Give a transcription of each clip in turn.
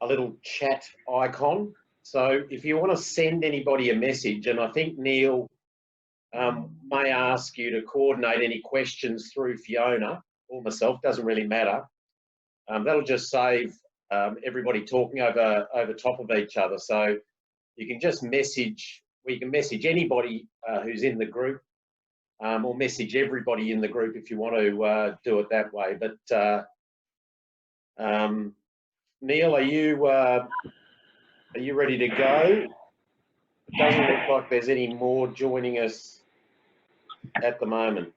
a little chat icon. So if you want to send anybody a message, and I think Neil may ask you to coordinate any questions through Fiona or myself, doesn't really matter. That'll just save everybody talking over top of each other. So you can just message, we can message anybody who's in the group, or message everybody in the group if you want to do it that way. But Neil, are you ready to go? It doesn't look like there's any more joining us at the moment.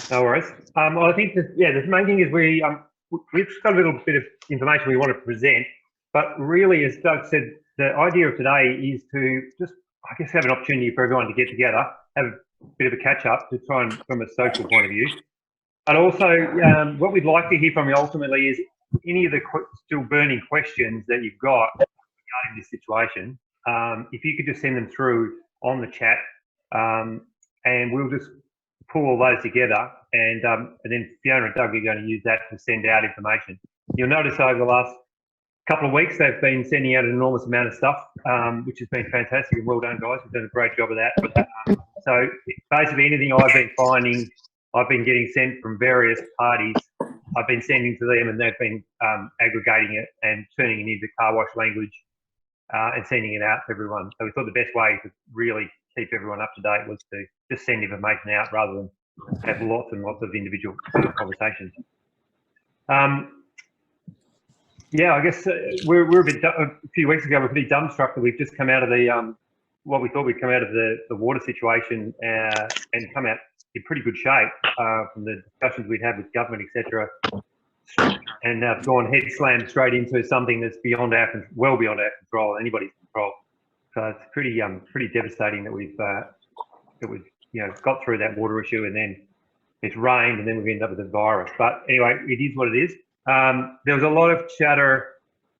No worries. I think that, yeah, the main thing is we've got a little bit of information we want to present, but really, as Doug said, the idea of today is to just, I guess, have an opportunity for everyone to get together, have a bit of a catch up to try and, from a social point of view. But also, what we'd like to hear from you ultimately is any of the still burning questions that you've got regarding this situation. If you could just send them through on the chat, and we'll just pull all those together, and then Fiona and Doug are going to use that to send out information. You'll notice over the last couple of weeks they've been sending out an enormous amount of stuff, which has been fantastic, and well done, guys. We've done a great job of that. So basically anything I've been finding, I've been getting sent from various parties. I've been sending to them, and they've been aggregating it and turning it into car wash language and sending it out to everyone. So we thought the best way to really keep everyone up to date was to just send information out rather than have lots and lots of individual conversations. Yeah, I guess we're a few weeks ago, we're pretty dumbstruck that we've just come out of the, what we thought we'd come out of the water situation and come out in pretty good shape from the discussions we'd had with government, etc. And gone head slam straight into something that's beyond well beyond our control, anybody's control. So it's pretty devastating that we've got through that water issue, and then it's rained, and then we've ended up with a virus. But anyway, it is what it is. There was a lot of chatter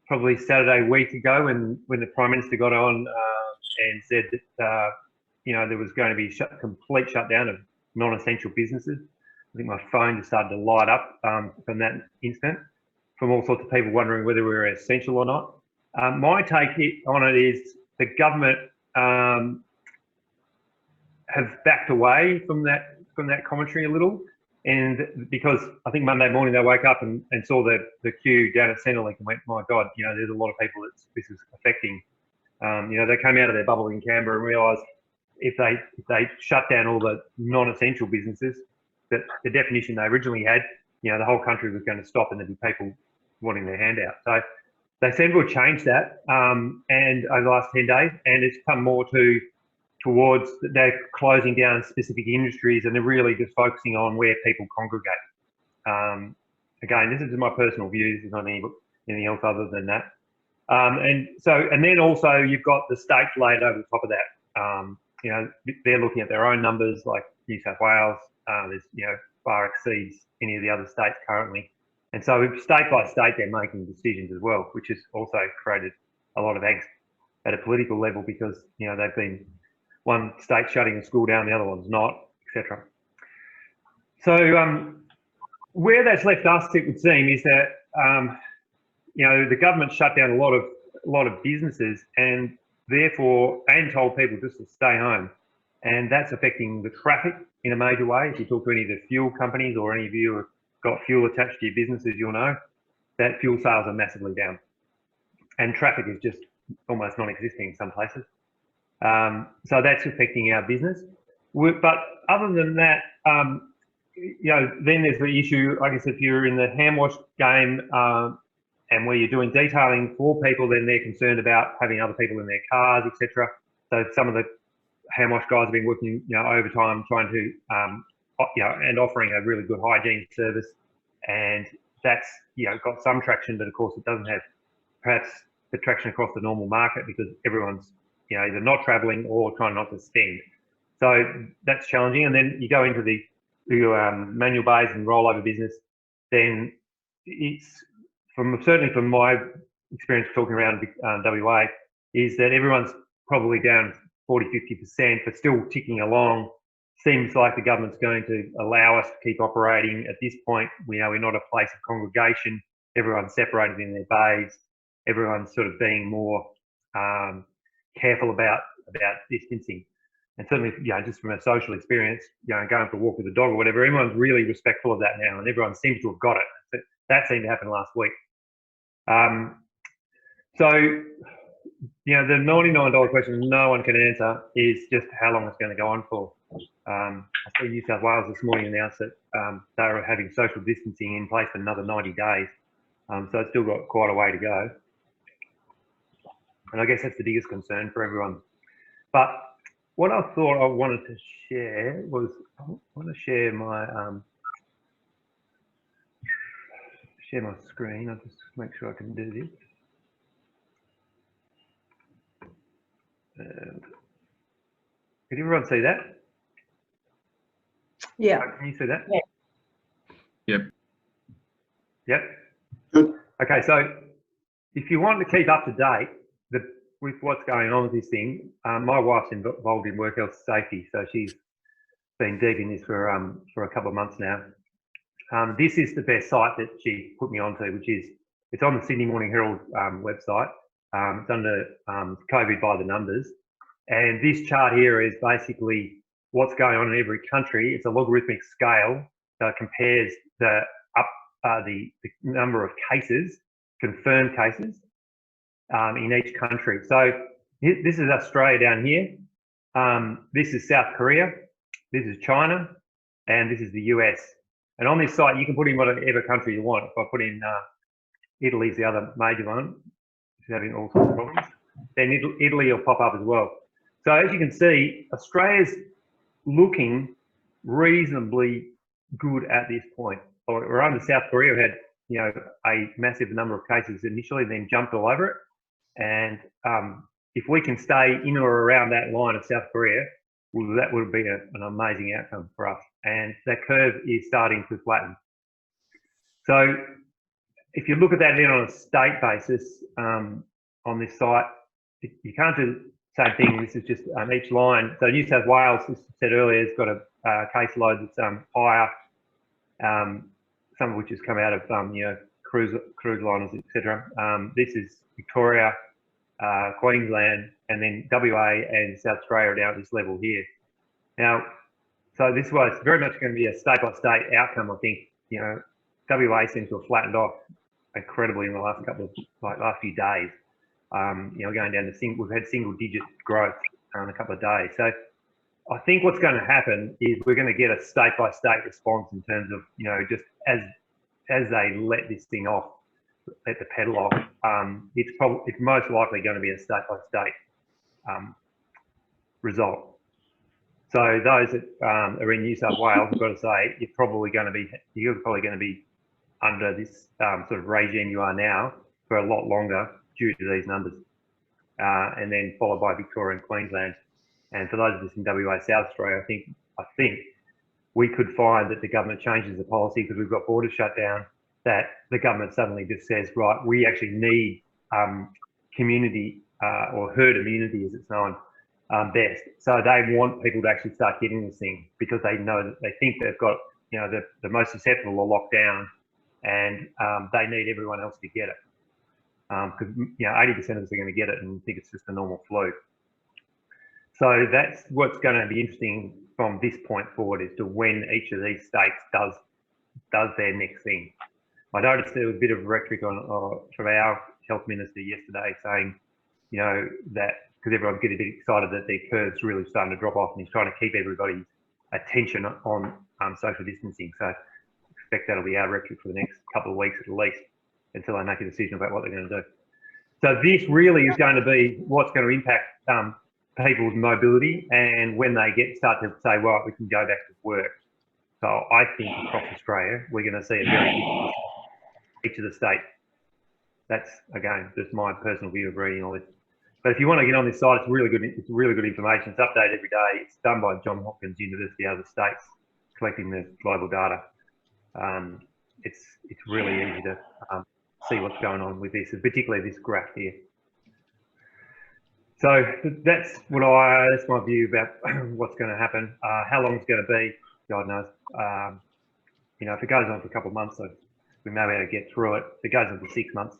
probably Saturday week ago when the Prime Minister got on and said that there was going to be complete shutdown of non-essential businesses. I think my phone just started to light up from that instant, from all sorts of people wondering whether we were essential or not. My take on it is the government have backed away from that commentary a little, and because I think Monday morning they woke up and saw the queue down at Centrelink and went, my God, there's a lot of people that this is affecting. They came out of their bubble in Canberra and realised if they shut down all the non-essential businesses, that the definition they originally had, the whole country was going to stop and there'd be people wanting their handout. So they seem to have changed that and over the last 10 days, and it's come more towards they're closing down specific industries, and they're really just focusing on where people congregate. Again, this is my personal view. This is not anything else other than that. And then also you've got the states laid over the top of that. They're looking at their own numbers, like New South Wales. There's far exceeds any of the other states currently. And so state by state, they're making decisions as well, which has also created a lot of angst at a political level because, they've been one state shutting a school down, the other one's not, etc. So where that's left us, it would seem, is that, the government shut down a lot of businesses and told people just to stay home. And that's affecting the traffic in a major way. If you talk to any of the fuel companies or any of you who have got fuel attached to your businesses, you'll know that fuel sales are massively down. And traffic is just almost non-existing in some places. So that's affecting our business. But other than that, then there's the issue, I guess, if you're in the hand wash game and where you're doing detailing for people, then they're concerned about having other people in their cars, etc. So some of the hand wash guys have been working, overtime trying to, and offering a really good hygiene service, and that's got some traction, but of course it doesn't have perhaps the traction across the normal market because everyone's either not travelling or trying not to spend. So that's challenging. And then you go into the manual bays and rollover business, then it's certainly from my experience talking around WA, is that everyone's probably down 40, 50%, but still ticking along. Seems like the government's going to allow us to keep operating. At this point, we're not a place of congregation. everyone's separated in their bays, everyone's sort of being more careful about distancing. And certainly, just from a social experience, going for a walk with a dog or whatever, everyone's really respectful of that now, and everyone seems to have got it. That seemed to happen last week. So, the $99 question no one can answer is just how long it's going to go on for. I saw New South Wales this morning announced that they were having social distancing in place for another 90 days. So it's still got quite a way to go. And I guess that's the biggest concern for everyone. But what I thought I wanted to share was, I want to share my screen. I'll just make sure I can do this. And can everyone see that? Yeah. Can you see that? Yeah. Yep. Good. Okay, so if you want to keep up to date with what's going on with this thing, my wife's involved in work health safety, so she's been deep in this for a couple of months now. This is the best site that she put me onto, which is, it's on the Sydney Morning Herald website. It's under COVID by the numbers. And this chart here is basically what's going on in every country. It's a logarithmic scale that compares the number of cases, confirmed cases, in each country. So this is Australia down here. This is South Korea. This is China. And this is the US. And on this site, you can put in whatever country you want. If I put in Italy's the other major one, which is having all sorts of problems, then Italy will pop up as well. So as you can see, Australia's looking reasonably good at this point. We're under South Korea, who had a massive number of cases initially, then jumped all over it. And if we can stay in or around that line of South Korea, well, that would be an amazing outcome for us. And that curve is starting to flatten. So if you look at that then on a state basis on this site, you can't do the same thing. This is just each line. So New South Wales, as I said earlier, has got a caseload that's higher, some of which has come out of cruise liners, etc. This is Victoria, Queensland, and then WA and South Australia are down at this level here. Now, so this was very much going to be a state-by-state outcome. I think WA seems to have flattened off incredibly in the last last few days. Going down to we've had single-digit growth in a couple of days. So I think what's going to happen is we're going to get a state-by-state response in terms of just as they let this thing off, let the pedal off. It's most likely going to be a state-by-state result. So those that are in New South Wales, I've got to say, you're probably going to be under this sort of regime you are now for a lot longer due to these numbers, and then followed by Victoria and Queensland. And for those of us in WA, South Australia, I think we could find that the government changes the policy because we've got borders shut down, that the government suddenly just says, right, we actually need community or herd immunity, as it's known, best. So they want people to actually start getting this thing because they know that they think they've got, the most susceptible are locked down, and they need everyone else to get it. Because 80% of us are going to get it and think it's just a normal flu. So that's what's going to be interesting from this point forward as to when each of these states does their next thing. I noticed there was a bit of rhetoric from our health minister yesterday saying, that because everyone's getting a bit excited that their curve's really starting to drop off, and he's trying to keep everybody's attention on social distancing. So I expect that'll be our rhetoric for the next couple of weeks at least, until they make a decision about what they're going to do. So this really is going to be what's going to impact people's mobility, and when they start to say, well, we can go back to work. So I think across Australia, we're going to see a very different each of the states. That's, again, just my personal view of reading all this. But if you want to get on this site, it's really good information. It's updated every day. It's done by Johns Hopkins University out of the States, collecting the global data. It's really easy to see what's going on with this, and particularly this graph here. So that's my view about what's going to happen. How long it's going to be, God knows. If it goes on for a couple of months, we may be able to get through it. If it goes on for 6 months,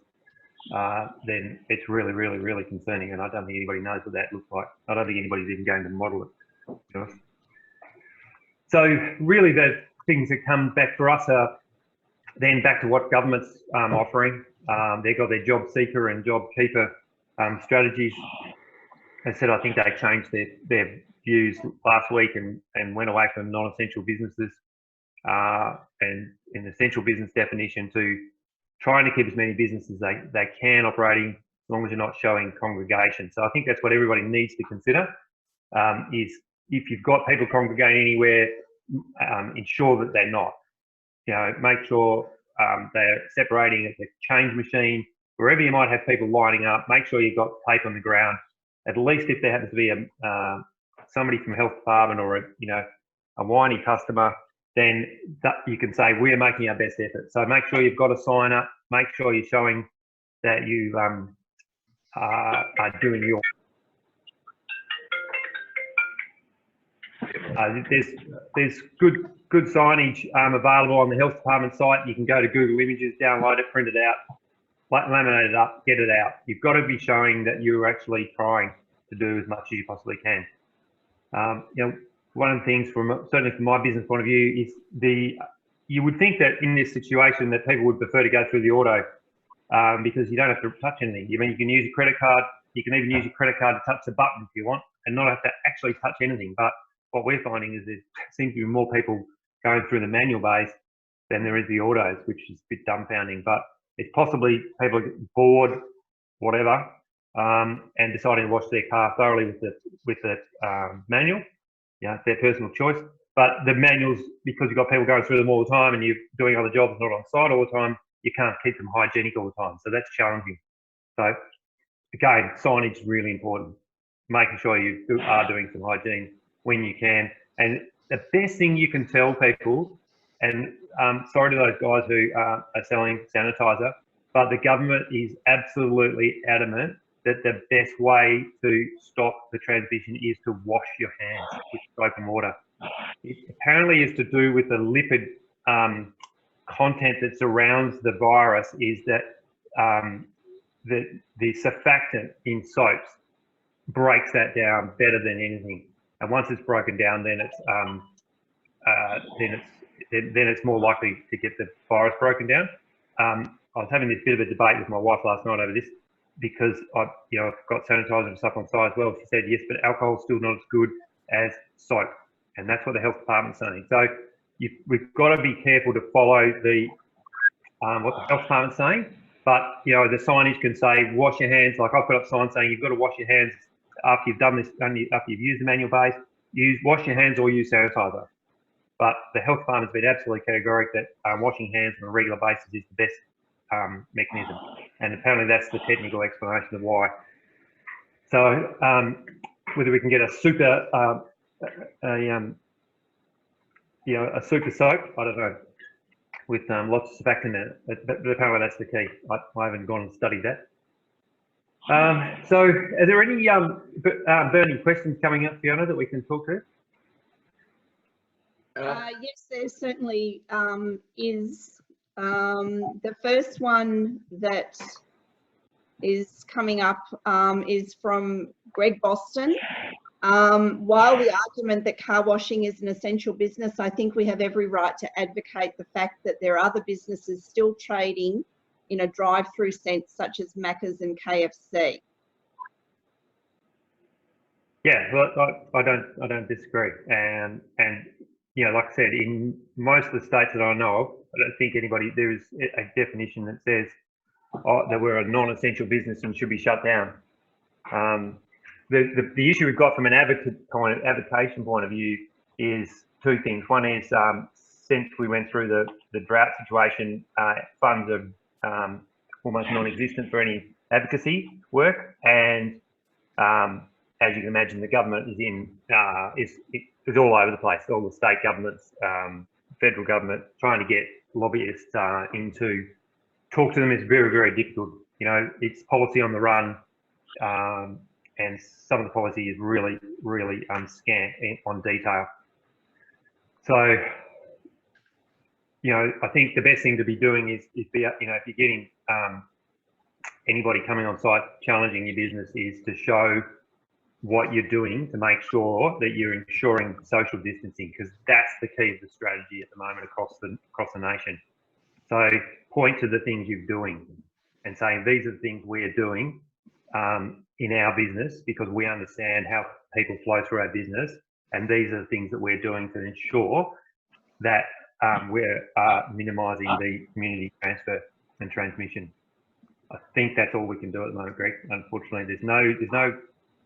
then it's really, really, really concerning. And I don't think anybody knows what that looks like. I don't think anybody's even going to model it. To be honest. So really the things that come back for us are then back to what government's offering. They've got their job seeker and job keeper strategies. As I said, I think they changed their views last week and went away from non-essential businesses and in essential business definition to trying to keep as many businesses they can operating as long as you're not showing congregation. So I think that's what everybody needs to consider is if you've got people congregating anywhere, ensure that they're not. You know, make sure they're separating at the change machine, wherever you might have people lining up, make sure you've got tape on the ground. At least if there happens to be somebody from health department or a whiny customer, then you can say we're making our best effort. So make sure you've got a sign up. Make sure you're showing that you are doing your. There's good signage available on the health department site. You can go to Google Images, download it, print it out, laminate it up, get it out. You've got to be showing that you're actually trying to do as much as you possibly can. One of the things certainly from my business point of view is you would think that in this situation that people would prefer to go through the auto because you don't have to touch anything. You can use a credit card. You can even use a credit card to touch the button if you want and not have to actually touch anything. But what we're finding is there seems to be more people going through the manual base than there is the autos, which is a bit dumbfounding. But it's possibly people are bored, whatever, and deciding to wash their car thoroughly with the manual. Yeah, it's their personal choice. But the manuals, because you've got people going through them all the time and you're doing other jobs not on site all the time, you can't keep them hygienic all the time. So that's challenging. So again, signage is really important. Making sure you are doing some hygiene when you can. And the best thing you can tell people, and sorry to those guys who are selling sanitizer, but the government is absolutely adamant that the best way to stop the transmission is to wash your hands with soap and water. It apparently is to do with the lipid content that surrounds the virus is that the surfactant in soaps breaks that down better than anything. And once it's broken down, then it's more likely to get the virus broken down. I was having this bit of a debate with my wife last night over this because I've got sanitizer and stuff on site as well. She said yes, but alcohol's still not as good as soap, and that's what the health department's saying. So we've got to be careful to follow what the health department's saying. But the signage can say wash your hands. Like I've put up signs saying you've got to wash your hands after you've done this, after you've used the manual base. Wash your hands or use sanitizer. But the health department's been absolutely categoric that washing hands on a regular basis is the best mechanism, and apparently that's the technical explanation of why. So whether we can get a super a super soap, I don't know, with lots of surfactant in it, but apparently that's the key. I haven't gone and studied that. So are there any burning questions coming up, Fiona, that we can talk to? Yes, there certainly is. The first one that is coming up is from Greg Boston. While the argument that car washing is an essential business, I think we have every right to advocate the fact that there are other businesses still trading in a drive-through sense, such as Macca's and KFC. Yeah, well, I don't disagree, and like I said, in most of the states that I know of, I don't think there is a definition that says that we're a non-essential business and should be shut down. The issue we've got from an advocation point of view is two things. One is since we went through the drought situation, funds are almost non-existent for any advocacy work, and as you can imagine, the government is all over the place. All the state governments, federal government, trying to get lobbyists in to talk to them is very, very difficult. It's policy on the run, and some of the policy is really, really scant on detail. So, you know, I think the best thing to be doing is be, you know, if you're getting anybody coming on site challenging your business, is to show what you're doing to make sure that you're ensuring social distancing, because that's the key of the strategy at the moment across the nation. So point to the things you're doing and saying, these are the things we're doing in our business, because we understand how people flow through our business, and these are the things that we're doing to ensure that we're minimising the community transfer and transmission. I think that's all we can do at the moment, Greg. Unfortunately, there's no,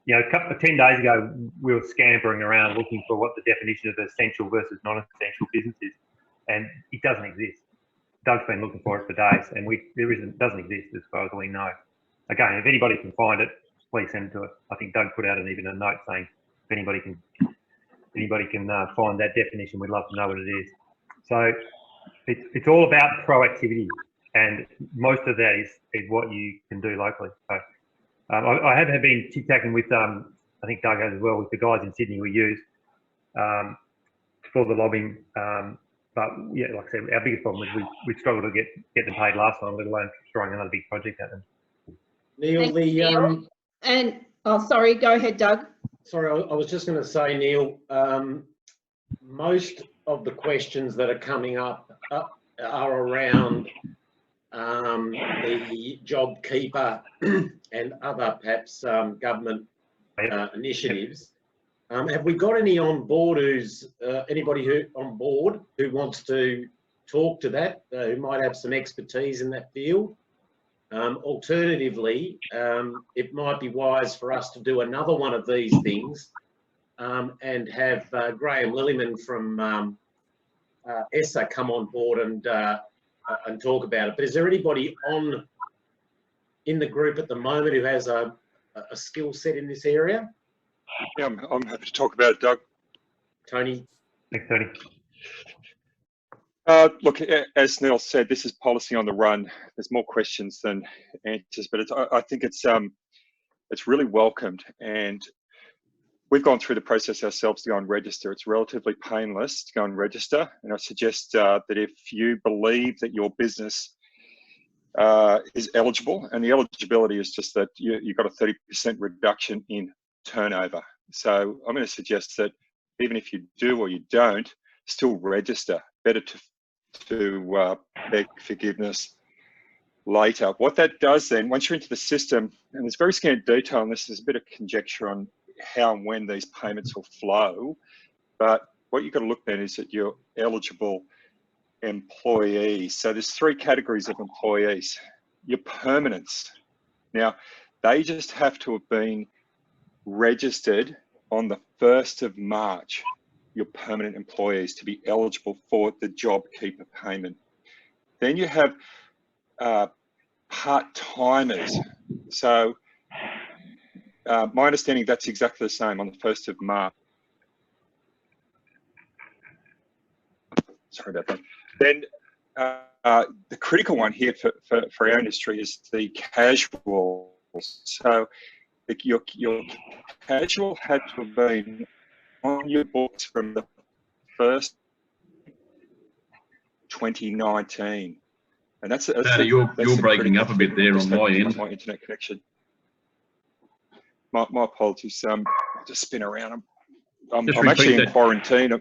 you know, 10 days ago, we were scampering around looking for what the definition of essential versus non-essential business is, and it doesn't exist. Doug's been looking for it for days, and doesn't exist as far as we know. Again, if anybody can find it, please send it to us. I think Doug put out even a note saying if anybody can find that definition, we'd love to know what it is. So it's all about proactivity, and most of that is what you can do locally. So I have been tic-tacking with, I think Doug has as well, with the guys in Sydney we use for the lobbying. But yeah, like I said, our biggest problem is we struggled to get them paid last time, let alone throwing another big project at them. Neil, Neil. And oh, sorry, go ahead, Doug. Sorry, I was just going to say, Neil, most of the questions that are coming up are around the JobKeeper and other perhaps government initiatives. Have we got any on board anybody on board who wants to talk to that, who might have some expertise in that field? Alternatively, it might be wise for us to do another one of these things and have Graham Lillyman from ACWA come on board and talk about it. But is there anybody in the group at the moment who has a skill set in this area? Yeah, I'm happy to talk about it, Doug. Tony? Thanks, Tony. Look, as Neil said, this is policy on the run. There's more questions than answers, but I think it's really welcomed, and we've gone through the process ourselves to go and register. It's relatively painless to go and register, and I suggest that if you believe that your business is eligible, and the eligibility is just that you've got a 30% reduction in turnover. So I'm going to suggest that even if you do or you don't, still register. Better to beg forgiveness later. What that does then, once you're into the system, and there's very scant detail on this, there's a bit of conjecture on how and when these payments will flow, but what you've got to look at is that you're eligible employees. So there's three categories of employees. Your permanents. Now, they just have to have been registered on the 1st of March, your permanent employees, to be eligible for the JobKeeper payment. Then you have part-timers. So my understanding, that's exactly the same on the 1st of March. Sorry about that. Then the critical one here for our industry is the casuals. So your casual had to have been on your books from the 1st 2019, and that's you're breaking up a bit there on my end. My internet connection. My apologies. Just spin around. I'm actually in quarantine.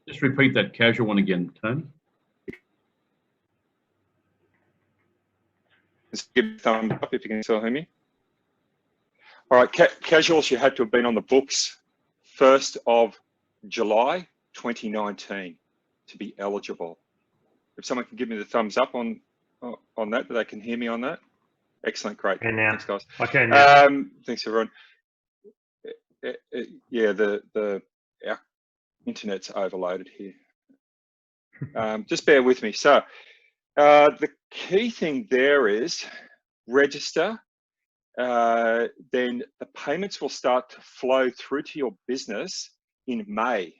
Just repeat that casual one again, Tony. Just give a thumb up if you can still hear me. All right, casuals, you had to have been on the books 1st of July 2019 to be eligible. If someone can give me the thumbs up on that they can hear me on that. Excellent, great. And now, thanks, guys. Okay. Now. Thanks, everyone. Yeah, our internet's overloaded here. Just bear with me. So the key thing there is register. Then the payments will start to flow through to your business in May.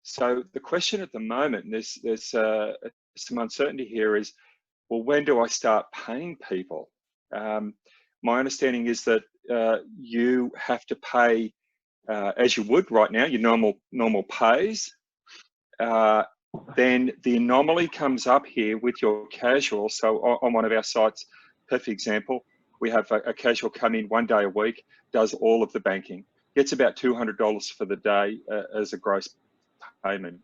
So the question at the moment, and there's some uncertainty here, is, well, when do I start paying people? My understanding is that you have to pay as you would right now, your normal pays, then the anomaly comes up here with your casual. So on one of our sites, perfect example, we have a casual come in 1 day a week, does all of the banking, gets about $200 for the day as a gross payment.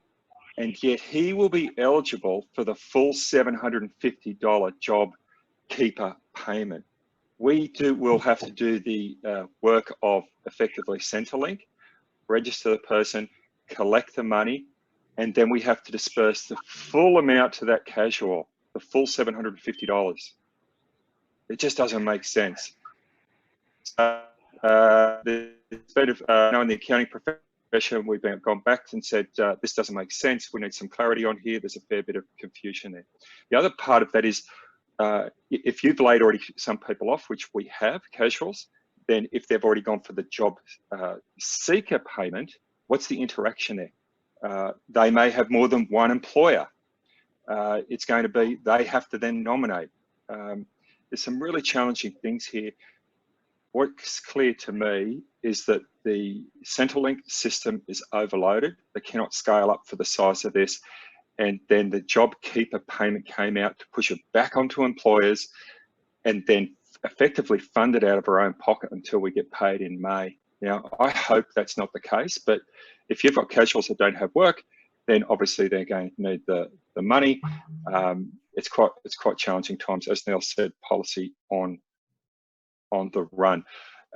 And yet he will be eligible for the full $750 job keeper payment. We'll have to do the work of effectively Centrelink, register the person, collect the money, and then we have to disperse the full amount to that casual, the full $750. It just doesn't make sense. The bit of knowing the accounting profession, we've gone back and said, this doesn't make sense. We need some clarity on here. There's a fair bit of confusion there. The other part of that is, if you've laid already some people off, which we have, casuals, then if they've already gone for the job seeker payment, what's the interaction there? They may have more than one employer. It's going to be, they have to then nominate. There's some really challenging things here. What's clear to me is that the Centrelink system is overloaded. They cannot scale up for the size of this. And then the JobKeeper payment came out to push it back onto employers and then effectively fund it out of our own pocket until we get paid in May. Now, I hope that's not the case, but if you've got casuals that don't have work, then obviously they're going to need the money. It's quite challenging times, as Neil said, policy on the run.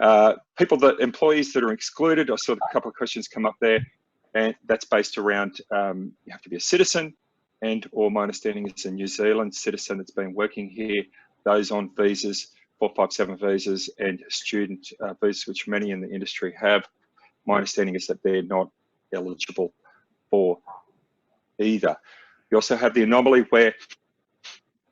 Employees that are excluded, I saw a couple of questions come up there, and that's based around you have to be a citizen, and or my understanding is a New Zealand citizen that's been working here, those on visas, 457 visas and student visas, which many in the industry have. My understanding is that they're not eligible for either. You also have the anomaly where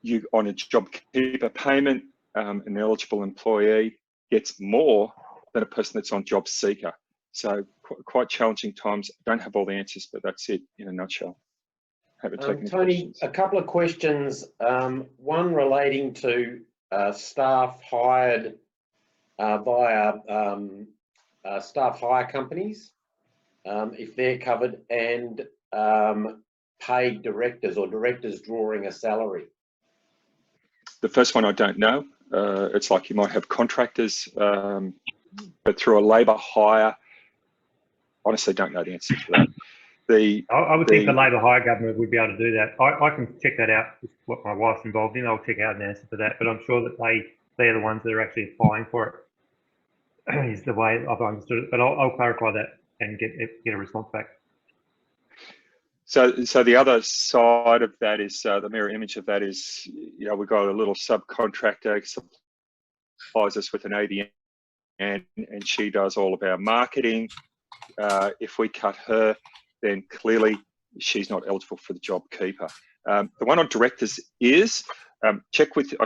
you, on a JobKeeper payment, an eligible employee gets more than a person that's on job seeker. So quite challenging times. Don't have all the answers, but that's it in a nutshell. Tony, questions. a couple of questions. One relating to staff hired via staff hire companies, if they're covered, and paid directors or directors drawing a salary. The first one I don't know. It's like you might have contractors, but through a labour hire, honestly don't know the answer to that. I would think the labour hire government would be able to do that. I can check that out, what my wife's involved in. I'll check out an answer for that, but I'm sure that they're the ones that are actually applying for it, is the way I've understood it. But I'll clarify that and get a response back. So the other side of that is the mirror image of that is, we've got a little subcontractor supplies us with an ABN, and she does all of our marketing. If we cut her, then clearly she's not eligible for the JobKeeper. The one on directors is I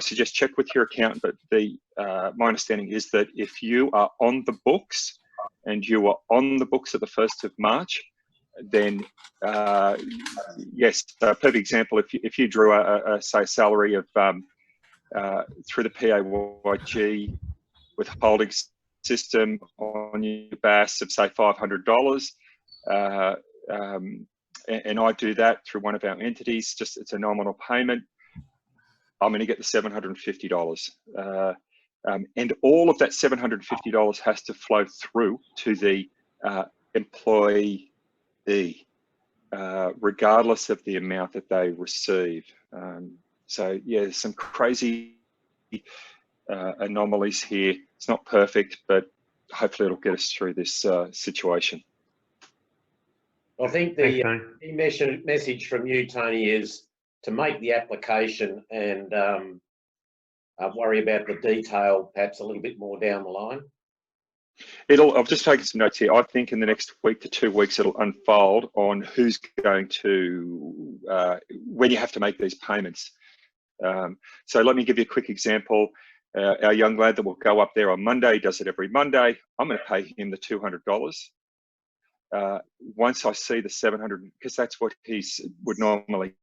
suggest check with your accountant, but my understanding is that if you are on the books and you are on the books at the 1st of March, then yes, a perfect example, if you drew say a salary of through the PAYG withholding system on your BAS of say $500, and I do that through one of our entities, it's a nominal payment, I'm going to get the $750. And all of that $750 has to flow through to the employee, regardless of the amount that they receive. So yeah, there's some crazy anomalies here. It's not perfect, but hopefully it'll get us through this situation. I think the message from you, Tony, is to make the application and worry about the detail perhaps a little bit more down the line. I've just taken some notes here. I think in the next week to 2 weeks, it'll unfold on who's going to, when you have to make these payments. So let me give you a quick example. Our young lad that will go up there on Monday, does it every Monday. I'm going to pay him the $200. Once I see the 700, because that's what he would normally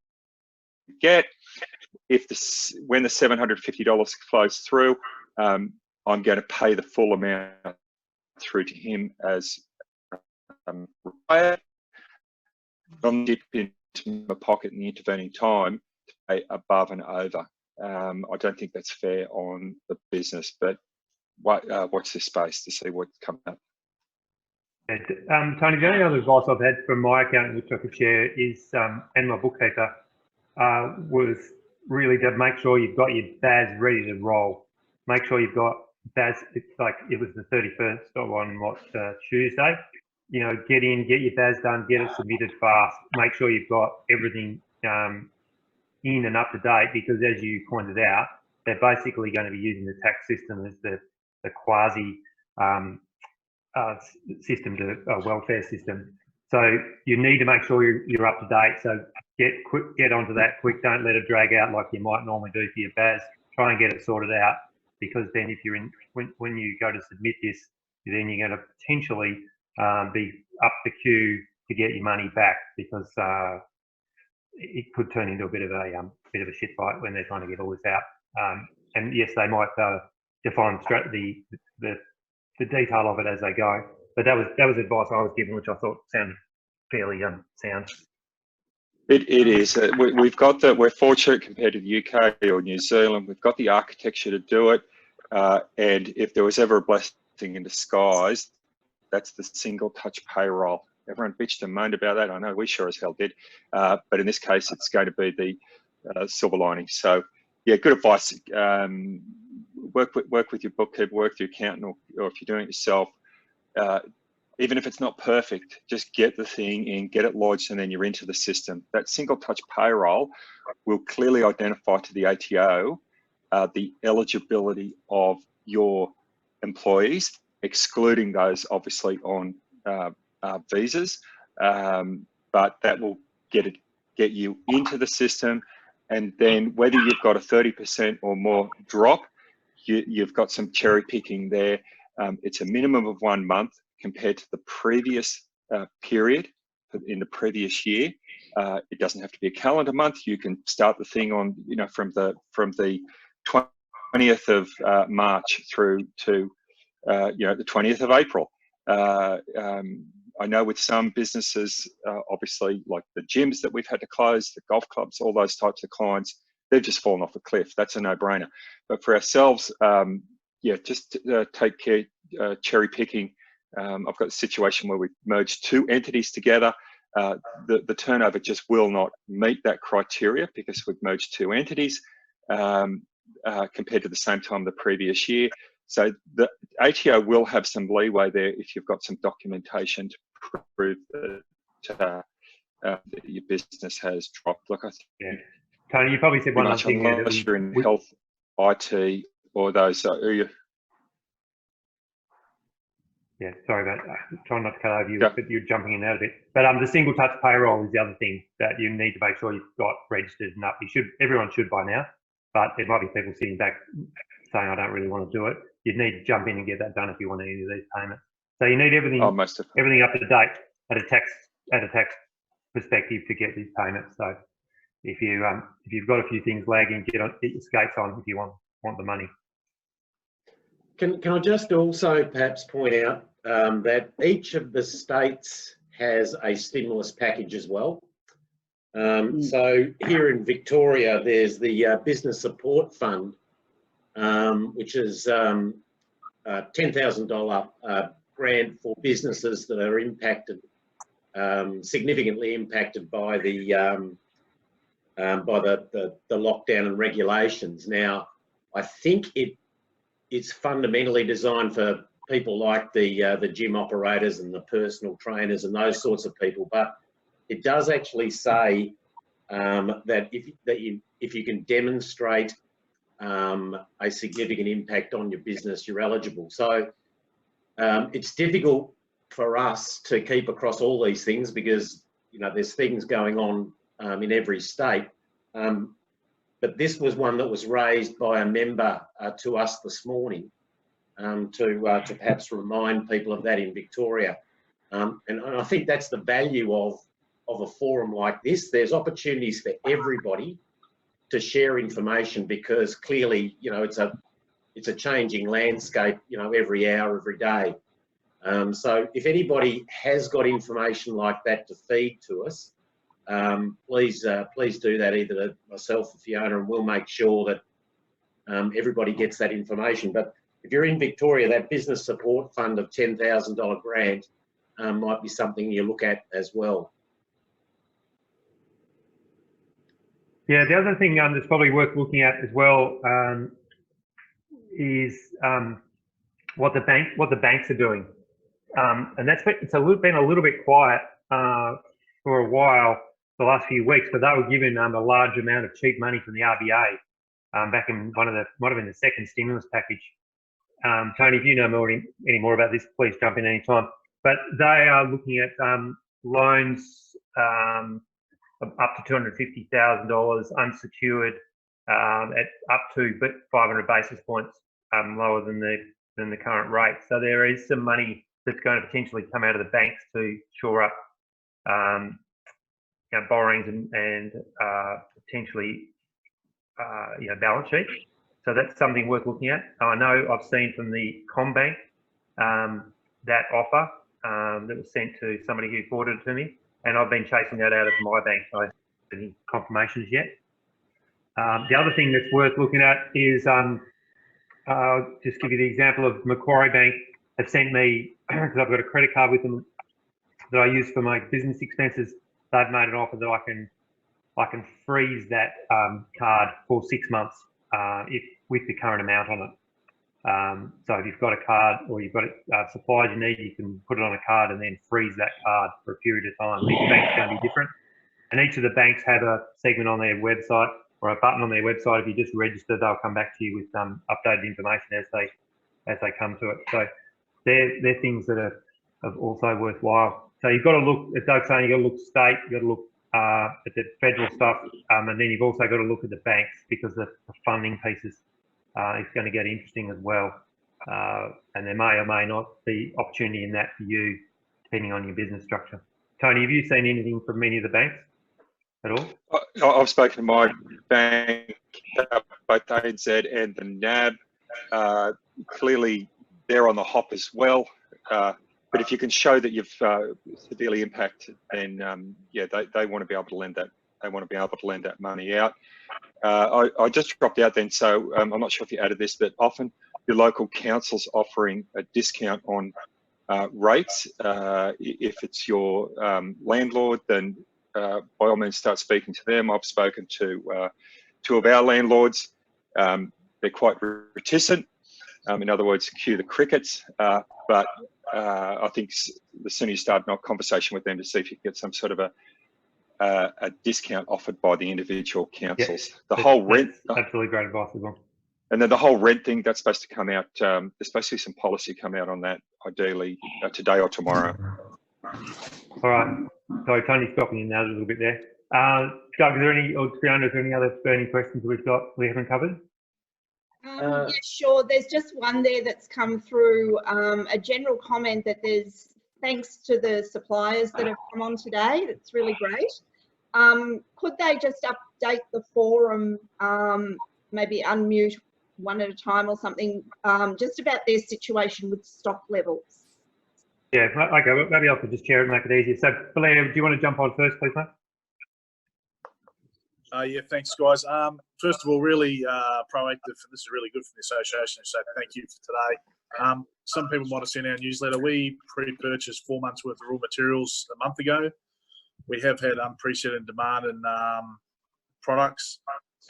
get. When the $750 flows through, I'm going to pay the full amount through to him as required. I'm dipping from my pocket in the intervening time to pay above and over. I don't think that's fair on the business, but watch this space to see what's coming up. Tony, the only other advice I've had from my accountant, which I could share, is, and my bookkeeper, was really to make sure you've got your BAS ready to roll. Make sure you've got BAS, it's like it was the 31st on Tuesday. You know, get your BAS done, get it submitted fast. Make sure you've got everything in and up to date, because as you pointed out, they're basically going to be using the tax system as the quasi system to welfare system. So you need to make sure you're up to date. So get onto that quick. Don't let it drag out like you might normally do for your BAS. Try and get it sorted out, because then if you're when you go to submit this, then you're going to potentially be up the queue to get your money back, because it could turn into a bit of a shit fight when they're trying to get all this out. And yes, they might define the detail of it as they go. But that was advice I was given, which I thought sounded fairly sound. It is. We've got we're fortunate compared to the UK or New Zealand. We've got the architecture to do it. And if there was ever a blessing in disguise, that's the single touch payroll. Everyone bitched and moaned about that. I know we sure as hell did. But in this case, it's going to be the silver lining. So yeah, good advice. Work with your bookkeeper, work with your accountant, or if you're doing it yourself, even if it's not perfect, just get the thing in, get it lodged, and then you're into the system. That single touch payroll will clearly identify to the ATO the eligibility of your employees, excluding those obviously on visas, but that will get you into the system. And then whether you've got a 30% or more drop, you've got some cherry picking there. It's a minimum of 1 month compared to the previous period in the previous year. It doesn't have to be a calendar month. You can start the thing on, from the 20th of March through to, the 20th of April. I know with some businesses, obviously like the gyms that we've had to close, the golf clubs, all those types of clients, they've just fallen off a cliff. That's a no-brainer. But for ourselves, just take care, cherry picking. I've got a situation where we've merged 2 entities together. The turnover just will not meet that criteria because we've merged 2 entities compared to the same time the previous year. So the ATO will have some leeway there if you've got some documentation to prove that your business has dropped. Look, I think, yeah. Tony, you probably said one other thing there. Unless you're in health, IT, or those. Yeah, sorry about that. Trying not to cut over you, but you're jumping in and out a bit. But the single touch payroll is the other thing that you need to make sure you've got registered and up. Everyone should by now, but there might be people sitting back saying, I don't really want to do it. You'd need to jump in and get that done if you want any of these payments. So you need everything up to date at a tax perspective to get these payments. So if you've got a few things lagging, get your skates on if you want the money. Can I just also perhaps point out that each of the states has a stimulus package as well. So here in Victoria, there's the Business Support Fund, which is a $10,000 grant for businesses that are impacted, significantly impacted by the lockdown and regulations. Now, I think it's fundamentally designed for people like the gym operators and the personal trainers and those sorts of people, but it does actually say that if you can demonstrate a significant impact on your business, you're eligible. So it's difficult for us to keep across all these things because there's things going on in every state. But this was one that was raised by a member to us this morning to perhaps remind people of that in Victoria. And I think that's the value of a forum like this. There's opportunities for everybody to share information because clearly, it's a changing landscape, every hour, every day. So if anybody has got information like that to feed to us, please do that either to myself or Fiona, and we'll make sure that everybody gets that information. But if you're in Victoria, that business support fund of $10,000 grant might be something you look at as well. Yeah, the other thing that's probably worth looking at as well is what the banks are doing, and it's been a little bit quiet for a while the last few weeks, but they were given a large amount of cheap money from the RBA back in might have been the second stimulus package. Tony, if you know any more about this, please jump in any time. But they are looking at loans up to $250,000 unsecured at up to 500 basis points lower than the current rate. So there is some money that's going to potentially come out of the banks to shore up borrowings and potentially balance sheet. So that's something worth looking at. I know I've seen from the CommBank that offer that was sent to somebody who forwarded it to me, and I've been chasing that out of my bank. I haven't had any confirmations yet. The other thing that's worth looking at is, I'll just give you the example of Macquarie Bank have sent me, because I've got a credit card with them that I use for my business expenses. They've made an offer that I can freeze that card for 6 months with the current amount on it. So if you've got a card or you've got supplies you need, you can put it on a card and then freeze that card for a period of time. Each bank's going to be different, and each of the banks have a segment on their website or a button on their website. If you just register, they'll come back to you with updated information as they come to it. So they're things that are also worthwhile. So you've got to look, as Doug's saying, you've got to look state, you've got to look at the federal stuff, and then you've also got to look at the banks, because the funding pieces is going to get interesting as well. And there may or may not be opportunity in that for you, depending on your business structure. Tony, have you seen anything from any of the banks at all? I've spoken to my bank, both ANZ and the NAB. Clearly, they're on the hop as well. But if you can show that you've severely impacted, then yeah, they want to be able to lend that. They want to be able to lend that money out. I just dropped out then, so I'm not sure if you added this, but often your local council's offering a discount on rates. If it's your landlord, then by all means start speaking to them. I've spoken to two of our landlords. They're quite reticent. In other words, cue the crickets. But I think the sooner you start a conversation with them to see if you can get some sort of a discount offered by the individual councils. Yeah, the whole rent. Absolutely great advice as well. And then the whole rent thing, that's supposed to come out. There's supposed to be some policy come out on that, ideally today or tomorrow. All right. Sorry, Tony's dropping in now a little bit there. Doug, is there any, or Fiona, is there any other burning questions we haven't covered? Yeah, sure. There's just one there that's come through, a general comment that there's, thanks to the suppliers that have come on today, that's really great. Could they just update the forum, maybe unmute one at a time or something, just about their situation with stock levels? Yeah, okay, well, maybe I could just share it and make it easier. So, Blair, do you want to jump on first, please, mate? Yeah, thanks, guys. First of all, really proactive. This is really good for the association, so thank you for today. Some people might have seen our newsletter. We pre-purchased 4 months worth of raw materials a month ago. We have had unprecedented demand in products.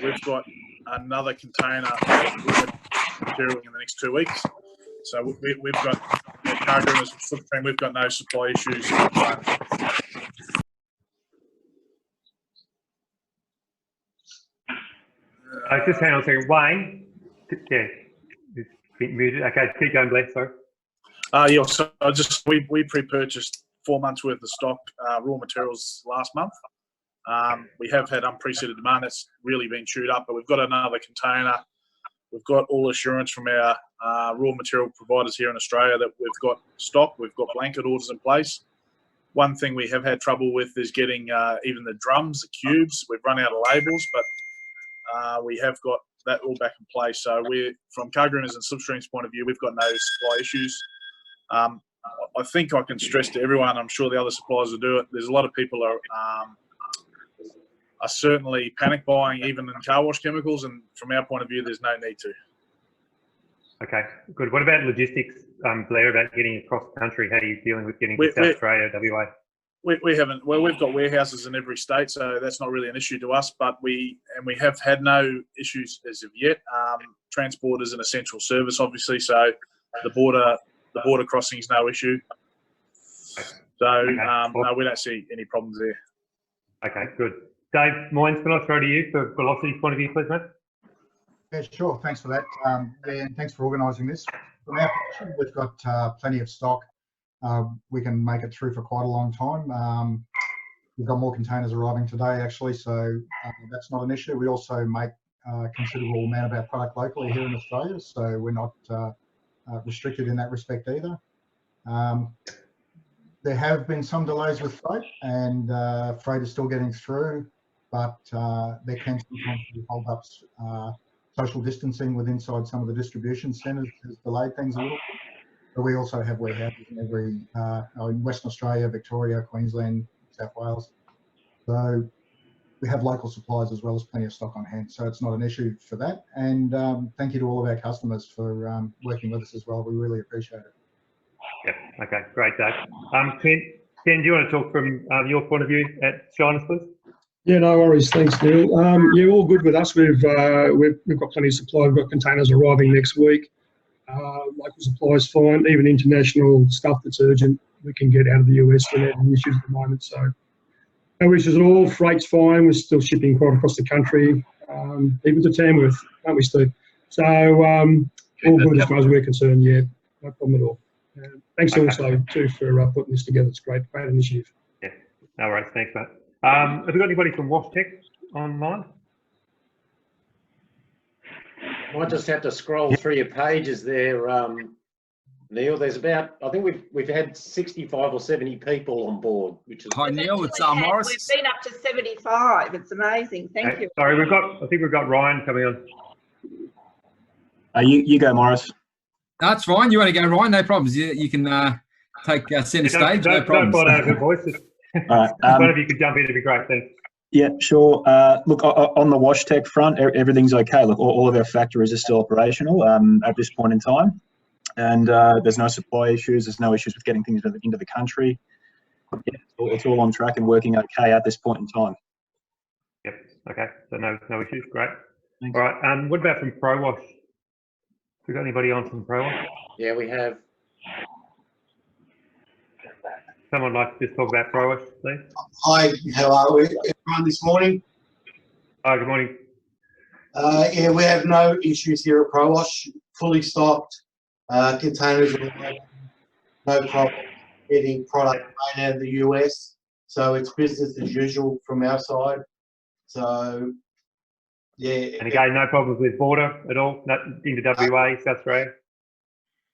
We've got another container of material in the next 2 weeks. So we've got cargo in the footprint. We've got no supply issues. Just hang on a second. Wayne, yeah, it's a bit muted. Okay, keep going, Blair, sorry. Yeah, so we pre-purchased 4 months worth of stock, raw materials last month. We have had unprecedented demand. That's really been chewed up, but we've got another container. We've got all assurance from our raw material providers here in Australia that we've got stock. We've got blanket orders in place. One thing we have had trouble with is getting even the drums, the cubes. We've run out of labels, but we have got that all back in place. So we're, from cargo owners and slipstreams point of view, we've got no supply issues. I think I can stress to everyone, I'm sure the other suppliers will do it, there's a lot of people are are certainly panic buying even in car wash chemicals, and from our point of view, there's no need to. Okay, good. What about logistics, Blair, about getting across the country? How are you dealing with getting to South Australia, WA? We haven't. Well, we've got warehouses in every state, so that's not really an issue to us. But we have had no issues as of yet. Transport is an essential service, obviously, so the border crossing is no issue. So Okay. no, we don't see any problems there. Okay, good. Dave Moynes, can I throw to you for Velocity's point of view, please, mate? Yeah, sure. Thanks for that. Yeah, and thanks for organising this. From our position, we've got plenty of stock. We can make it through for quite a long time. We've got more containers arriving today, actually, so that's not an issue. We also make a considerable amount of our product locally here in Australia, so we're not restricted in that respect either. There have been some delays with freight, and freight is still getting through, but there can sometimes be hold-ups. Social distancing with inside some of the distribution centres has delayed things a little bit. But we also have warehouses in in Western Australia, Victoria, Queensland, South Wales. So we have local supplies as well as plenty of stock on hand. So it's not an issue for that. And thank you to all of our customers for working with us as well. We really appreciate it. Yep. Okay, great, Dave. Ken, do you want to talk from your point of view at Shyness, please? Yeah, no worries. Thanks, Neil. Yeah, all good with us. We've got plenty of supply. We've got containers arriving next week. Local supply is fine. Even international stuff that's urgent, we can get out of the US without any issues at the moment. So no issues at all. Freight's fine. We're still shipping quite across the country, even to Tamworth, aren't we, Steve? So all good as far as we're concerned. Yeah, no problem at all. Thanks also too for putting this together. It's great initiative. Yeah, no worries. Thanks, mate. Have we got anybody from WashTech online? I just have to scroll through your pages there, Neil. There's about, I think we've had 65 or 70 people on board, which is. Hi, Neil. It's Morris. We've been up to 75. It's amazing. Thank you. Sorry, I think we've got Ryan coming on. You go, Morris. That's fine. You want to go, Ryan? No problems. You can take centre stage. No problems. Don't find out her voice. All right. One of you could jump in, it'd be great. Thanks. Yeah, sure. Look, on the WashTech front, everything's okay. Look, all of our factories are still operational at this point in time, and there's no supply issues. There's no issues with getting things into the country. Yeah, it's all on track and working okay at this point in time. Yep. Okay. So no issues. Great. Thanks. All right. What about from ProWash? Have we got anybody on from ProWash? Yeah, we have. Someone like to just talk about ProWash, please? Hi, how are we, everyone, this morning? Hi, good morning. Yeah, we have no issues here at ProWash. Fully stocked, containers, no problem getting product made out of the US. So it's business as usual from our side. So, yeah. And again, no problems with border at all? Not into WA, South Australia?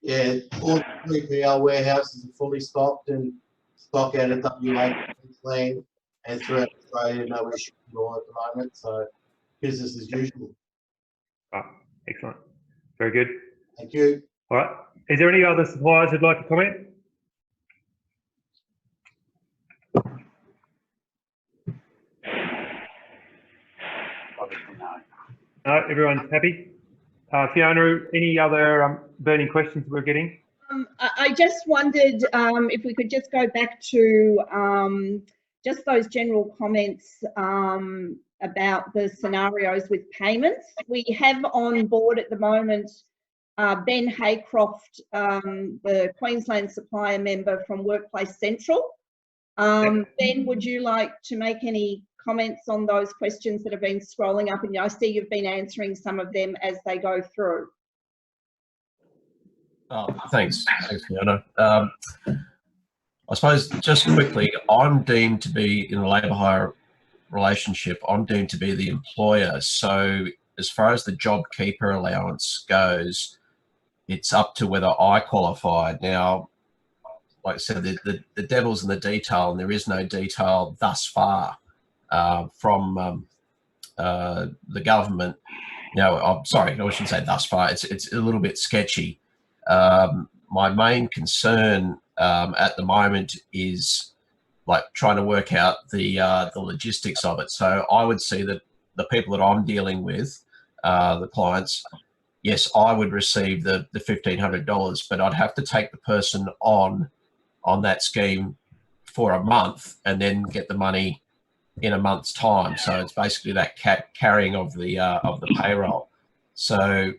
Yeah, all 3PL warehouses are fully stocked and stock out of WA, Queensland, and throughout Australia, no issue at all at the moment. So business as usual. Oh, excellent. Very good. Thank you. All right. Is there any other suppliers who'd like to comment? No, everyone's happy. Fiona, any other burning questions we're getting? I just wondered if we could just go back to just those general comments about the scenarios with payments. We have on board at the moment Ben Haycroft, the Queensland supplier member from Workplace Central. Ben, would you like to make any comments on those questions that have been scrolling up? And I see you've been answering some of them as they go through. Thanks, Fiona. I suppose just quickly, I'm deemed to be in a labour hire relationship. I'm deemed to be the employer. So as far as the JobKeeper allowance goes, it's up to whether I qualify. Now, like I said, the devil's in the detail, and there is no detail thus far from the government. I'm sorry, I shouldn't say thus far. It's a little bit sketchy. My main concern at the moment is like trying to work out the logistics of it. So I would see that the people that I'm dealing with, the clients, yes, I would receive the $1,500, but I'd have to take the person on that scheme for a month and then get the money in a month's time. So it's basically that carrying of the payroll. So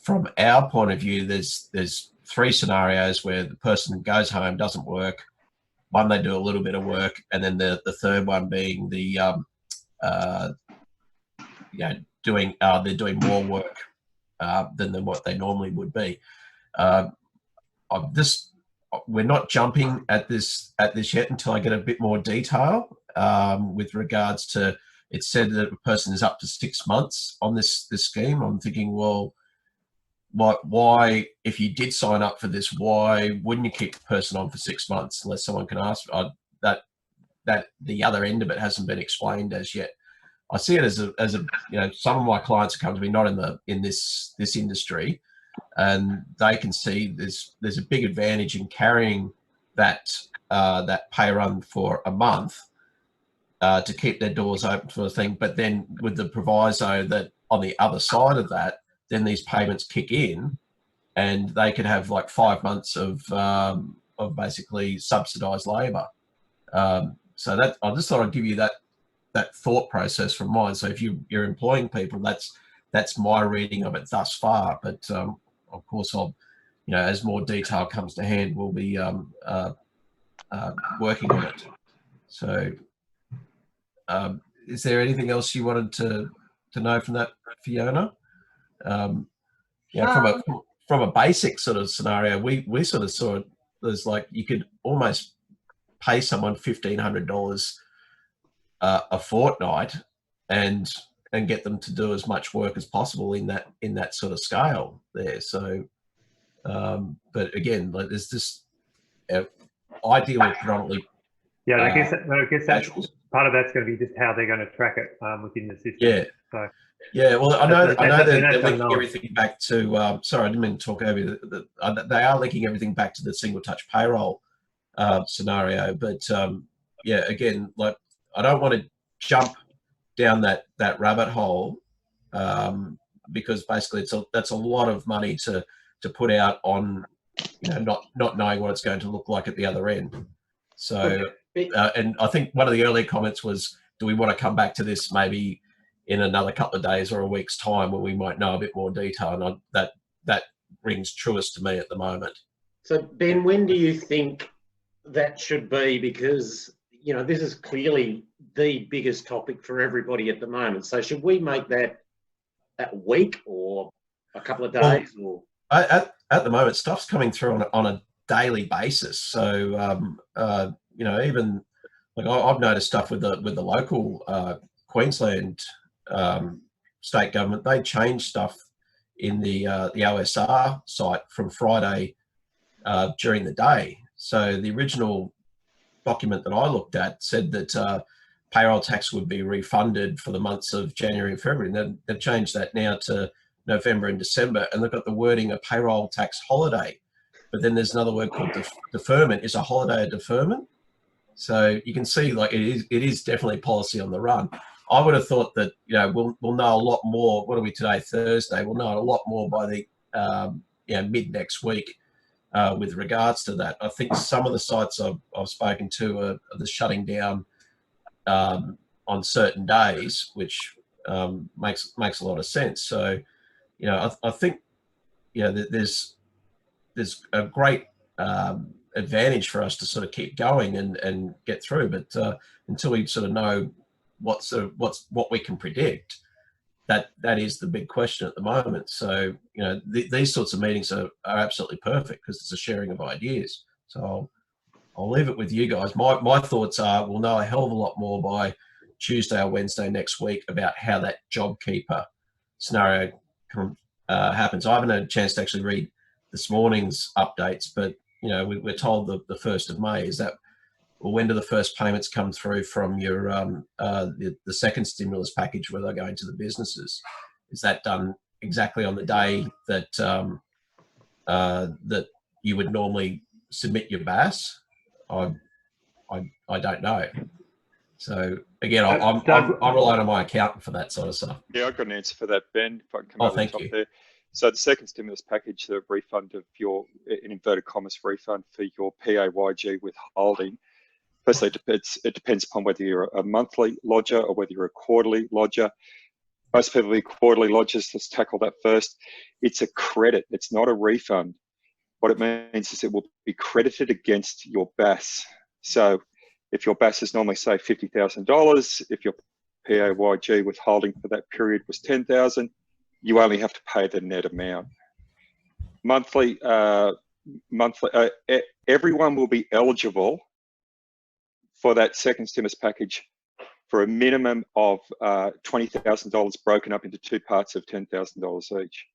from our point of view, there's 3 scenarios where the person goes home, doesn't work. One, they do a little bit of work, and then the third one being they're doing more work than what they normally would be. We're not jumping at this yet until I get a bit more detail with regards to. It said that a person is up to 6 months on this scheme. I'm thinking, well, why, if you did sign up for this, why wouldn't you keep the person on for 6 months unless someone can ask? That the other end of it hasn't been explained as yet. I see it as a some of my clients come to me not in this industry, and they can see there's a big advantage in carrying that pay run for a month to keep their doors open for the thing, but then with the proviso that on the other side of that, then these payments kick in, and they could have like 5 months of basically subsidised labour. So that I just thought I'd give you that thought process from mine. So if you're employing people, that's my reading of it thus far. But of course, I'll as more detail comes to hand, we'll be working on it. So is there anything else you wanted to know from that, Fiona? From a basic sort of scenario, we sort of saw it as like you could almost pay someone $1,500 a fortnight and get them to do as much work as possible in that sort of scale there. So, but again, like there's this ideally predominantly. Yeah, I guess that's part of that's going to be just how they're going to track it within the system. Yeah. So. Yeah, well, I know they're linking everything back to. Sorry, I didn't mean to talk over you. They are linking everything back to the single touch payroll scenario, but yeah, again, like I don't want to jump down that rabbit hole because basically that's a lot of money to put out on not knowing what it's going to look like at the other end. So and I think one of the earlier comments was, do we want to come back to this maybe in another couple of days or a week's time when we might know a bit more detail? And that rings truest to me at the moment. So Ben, when do you think that should be? Because this is clearly the biggest topic for everybody at the moment. So should we make that week or a couple of days? Well, at the moment, stuff's coming through on a daily basis. So even like I've noticed stuff with the local Queensland state government. They changed stuff in the OSR site from Friday during the day. So the original document that I looked at said that payroll tax would be refunded for the months of January and February. And they've changed that now to November and December, and they've got the wording a payroll tax holiday. But then there's another word called deferment. Is a holiday a deferment? So you can see, like, it is definitely policy on the run. I would have thought that we'll know a lot more. What are we today? Thursday. We'll know a lot more by the mid next week with regards to that. I think some of the sites I've spoken to are the shutting down on certain days, which makes a lot of sense. So I think there's a great advantage for us to sort of keep going and get through, but until we sort of know what we can predict, that is the big question at the moment. So these sorts of meetings are absolutely perfect because it's a sharing of ideas. So I'll leave it with you guys. My thoughts are we'll know a hell of a lot more by Tuesday or Wednesday next week about how that JobKeeper scenario happens. I haven't had a chance to actually read this morning's updates, but we're told the 1st of May. Is that, well, when do the first payments come through from your the second stimulus package where they're going to the businesses? Is that done exactly on the day that that you would normally submit your BAS? I don't know. So again, I'm relying on my accountant for that sort of stuff. Yeah, I've got an answer for that, Ben, if I can come Oh, over the thank top you. there. So the second stimulus package, the refund of your, in inverted commas, refund for your PAYG withholding, firstly, it depends upon whether you're a monthly lodger or whether you're a quarterly lodger. Most people be quarterly lodgers. Let's tackle that first. It's a credit. It's not a refund. What it means is it will be credited against your BAS. So if your BAS is normally, say, $50,000, if your PAYG withholding for that period was $10,000, you only have to pay the net amount. Monthly, everyone will be eligible for that second stimulus package for a minimum of $20,000 broken up into two parts of $10,000 each.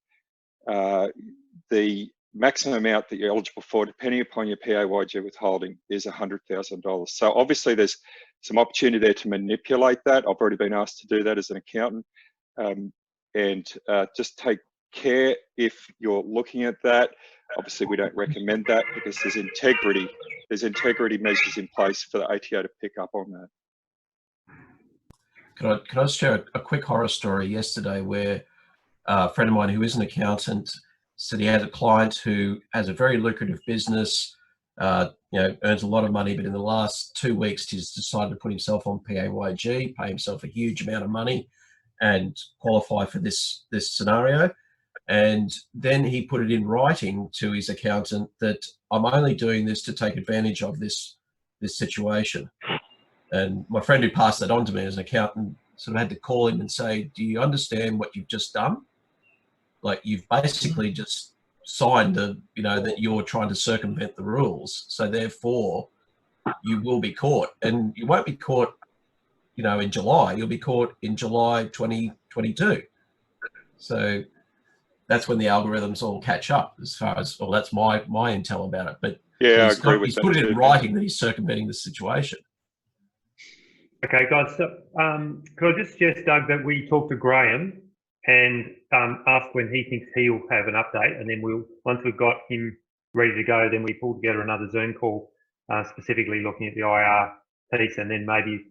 The maximum amount that you're eligible for, depending upon your PAYG withholding, is $100,000. So obviously there's some opportunity there to manipulate that. I've already been asked to do that as an accountant. Just take care if you're looking at that. Obviously we don't recommend that because there's integrity measures in place for the ATO to pick up on that. Can I share a quick horror story yesterday where a friend of mine who is an accountant said he had a client who has a very lucrative business, earns a lot of money, but in the last 2 weeks he's decided to put himself on PAYG, pay himself a huge amount of money and qualify for this scenario. And then he put it in writing to his accountant that I'm only doing this to take advantage of this situation. And my friend who passed that on to me as an accountant sort of had to call him and say, do you understand what you've just done? Like, you've basically just signed that you're trying to circumvent the rules. So therefore you will be caught, and you won't be caught, in July, you'll be caught in July 2022. So that's when the algorithms all catch up as far as, well, that's my intel about it. But yeah, I agree with he's that put it too, in writing that he's circumventing the situation. Okay, guys, so, could I just suggest, Doug, that we talk to Graham and ask when he thinks he'll have an update, and then once we've got him ready to go, then we pull together another Zoom call, specifically looking at the IR piece, and then maybe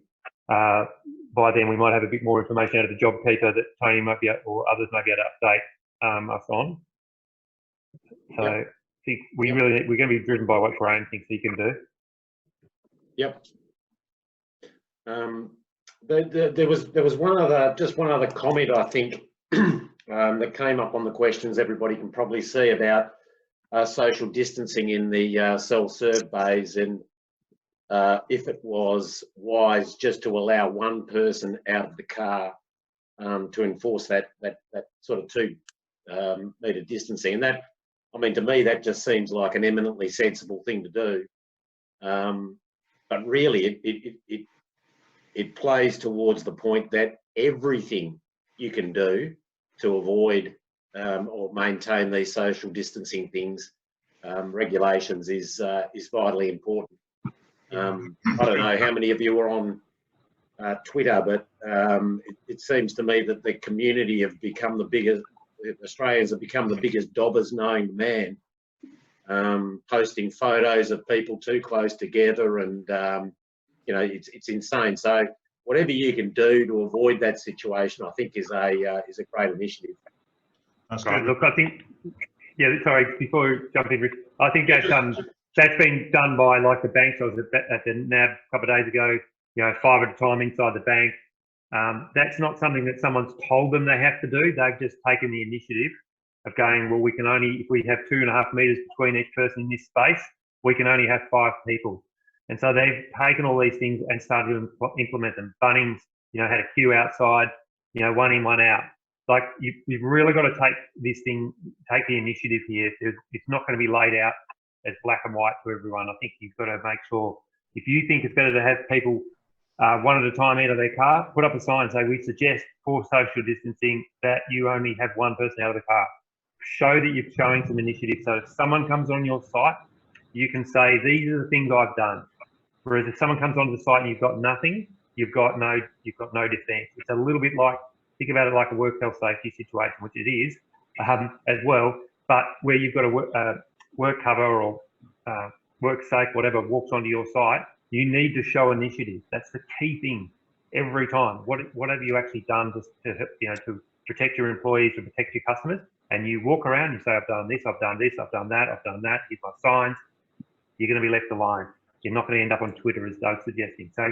by then we might have a bit more information out of the JobKeeper that Tony might be, or others might be able to update us on. So I think we're going to be driven by what Graham thinks he can do. Yep. There was one other comment, I think, that came up on the questions everybody can probably see about social distancing in the self-serve bays, and if it was wise just to allow one person out of the car to enforce that sort of 2 metre distancing. And that, I mean, to me, that just seems like an eminently sensible thing to do. But really, it plays towards the point that everything you can do to avoid or maintain these social distancing ththings, regulations, is vitally important. I don't know how many of you are on Twitter, but it seems to me that the community have become the biggest, Australians have become the biggest dobbers known to man, posting photos of people too close together, and it's insane. So whatever you can do to avoid that situation, I think, is a great initiative. That's right. Look, I think, sorry, before we jump in, Rick, I think that's been done by, like, the banks. I was at the NAB a couple of days ago, 5 at a time inside the bank. That's not something that someone's told them they have to do. They've just taken the initiative of going, well, we can only, if we have 2.5 metres between each person in this space, we can only have 5 people. And so they've taken all these things and started to implement them. Bunnings, had a queue outside, 1 in, 1 out. Like, you've really got to take the initiative here. It's not going to be laid out as black and white to everyone. I think you've got to make sure, if you think it's better to have people 1 at a time out of their car, put up a sign, say, we suggest for social distancing that you only have 1 person out of the car. Show that you're showing some initiative. So if someone comes on your site, you can say, these are the things I've done. Whereas if someone comes onto the site and you've got nothing, you've got no defence. It's a little bit like, think about it like a work health safety situation, which it is as well, but where you've got a work cover or work safe, whatever, walks onto your site, You need to show initiative. That's the key thing every time. What have you actually done to protect your employees, to protect your customers? And you walk around, you say, I've done this, I've done this, I've done that, I've done that, here's my signs. You're going to be left alone. You're not going to end up on Twitter, as Doug's suggesting. So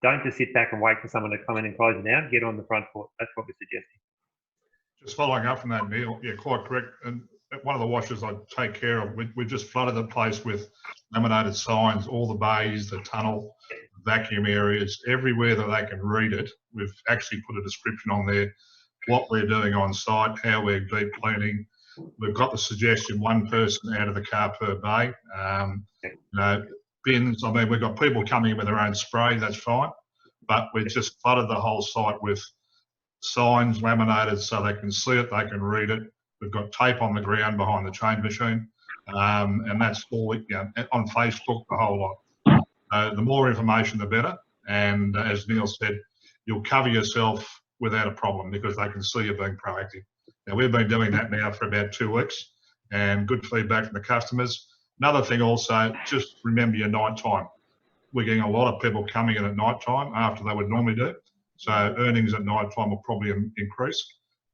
don't just sit back and wait for someone to come in and close it down. Get on the front foot. That's what we're suggesting. Just following up from that, Neil, yeah, quite correct. And one of the washes I take care of, we just flooded the place with laminated signs, all the bays, the tunnel, vacuum areas, everywhere that they can read it. We've actually put a description on there, what we're doing on site, how we're deep cleaning. We've got the suggestion, one person out of the car per bay. Bins, I mean, we've got people coming in with their own spray, that's fine. But we've just flooded the whole site with signs laminated so they can see it, they can read it. We've got tape on the ground behind the change machine, and that's all on Facebook, the whole lot. The more information, the better. And as Neil said, you'll cover yourself without a problem because they can see you being proactive. Now, we've been doing that now for about 2 weeks and good feedback from the customers. Another thing also, just remember your night time. We're getting a lot of people coming in at night time after they would normally do. So earnings at night time will probably increase,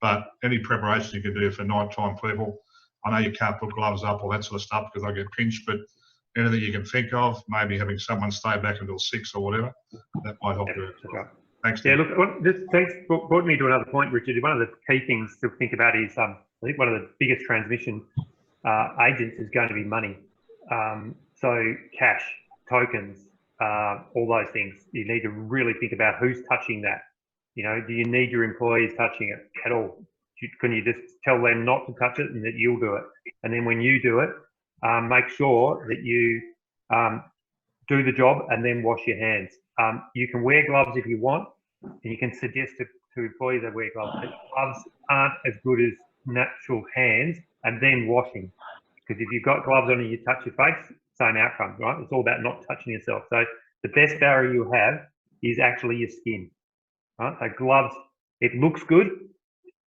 but any preparation you can do for nighttime people, I know you can't put gloves up or that sort of stuff because I get pinched, but anything you can think of, maybe having someone stay back until 6 or whatever, that might help you. Thanks. Yeah, look, this brought me to another point, Richard. One of the key things to think about is, I think one of the biggest transmission agents is going to be money. So cash, tokens, all those things. You need to really think about who's touching that. You know, do you need your employees touching it at all? Can you just tell them not to touch it and that you'll do it? And then when you do it, make sure that you do the job and then wash your hands. You can wear gloves if you want, and you can suggest to employees that wear gloves. But gloves aren't as good as natural hands and then washing. Because if you've got gloves on and you touch your face, same outcome, right? It's all about not touching yourself. So the best barrier you have is actually your skin, right? So gloves, it looks good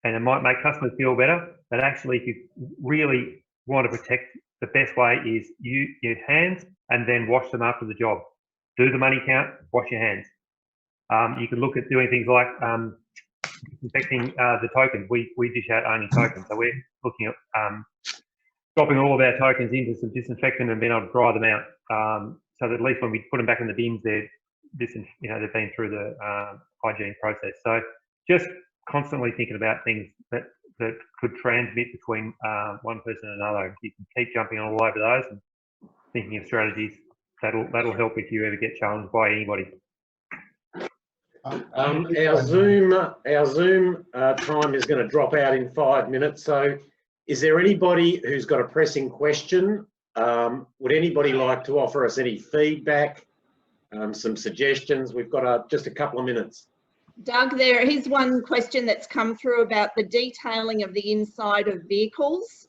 and it might make customers feel better, but actually if you really want to protect, the best way is your hands and then wash them after the job. Do the money count, wash your hands. You can look at doing things like disinfecting the tokens. We dish out only tokens, so we're looking at dropping all of our tokens into some disinfectant and being able to dry them out, so that at least when we put them back in the bins, they've been through the hygiene process. So just constantly thinking about things that could transmit between one person and another. You can keep jumping all over those and thinking of strategies. That'll help if you ever get challenged by anybody. Our Zoom time is going to drop out in 5 minutes. So, is there anybody who's got a pressing question? Would anybody like to offer us any feedback, some suggestions? We've got just a couple of minutes. Doug, here's one question that's come through about the detailing of the inside of vehicles.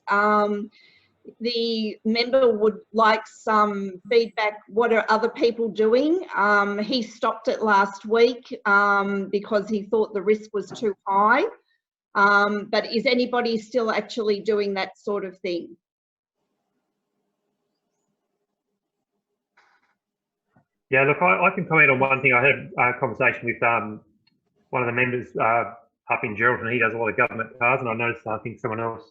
The member would like some feedback. What are other people doing? He stopped it last week because he thought the risk was too high. But is anybody still actually doing that sort of thing? Yeah, look, I can comment on one thing. I had a conversation with one of the members up in Geraldton. He does a lot of government cars, and I noticed, I think someone else,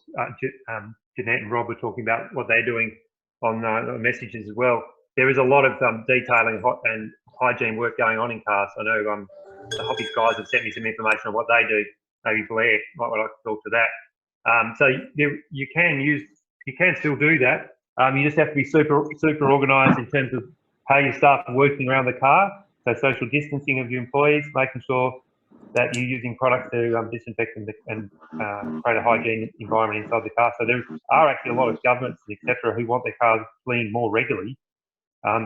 Jeanette and Rob, were talking about what they're doing on messages as well. There is a lot of detailing and hygiene work going on in cars. I know the Hobbies guys have sent me some information on what they do. Maybe Blair might like to talk to that. So you can still do that. You just have to be super organised in terms of how your staff are working around the car. So social distancing of your employees, making sure that you're using products to disinfect and create a hygiene environment inside the car. So there are actually a lot of governments, etc., who want their cars cleaned more regularly